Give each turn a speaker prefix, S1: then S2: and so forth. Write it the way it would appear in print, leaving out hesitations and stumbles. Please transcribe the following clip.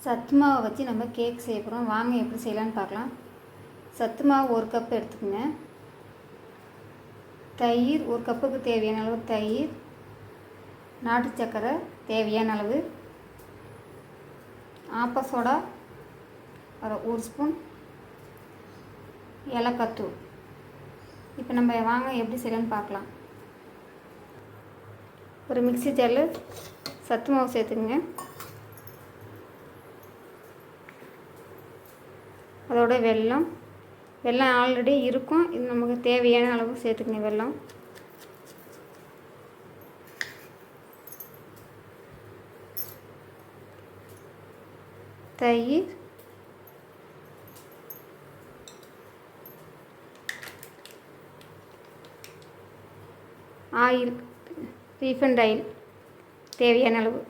S1: சத்து மாவை வச்சு நம்ம கேக் செய்ய போகிறோம். வாங்க எப்படி செய்யலான்னு பார்க்கலாம். சத்து மாவு 1 கப் எடுத்துக்கோங்க. தயிர் 1 கப்புக்கு தேவையான அளவு தயிர், நாட்டு சர்க்கரை தேவையான அளவு, ஆப்ப சோடா 1 ஸ்பூன், ஏலக்காய் தூள். இப்போ நம்ம வாங்க எப்படி செய்யலான்னு பார்க்கலாம். ஒரு மிக்ஸி ஜாரில் சத்து மாவு சேர்த்துக்குங்க. அதோட வெல்லம் ஆல்ரெடி இருக்கும். இது நமக்கு தேவையான அளவு சேர்த்துக்குங்க. வெல்லம், தயிர், ஆயில், ரீஃபைண்ட் ஆயில் தேவையான அளவு,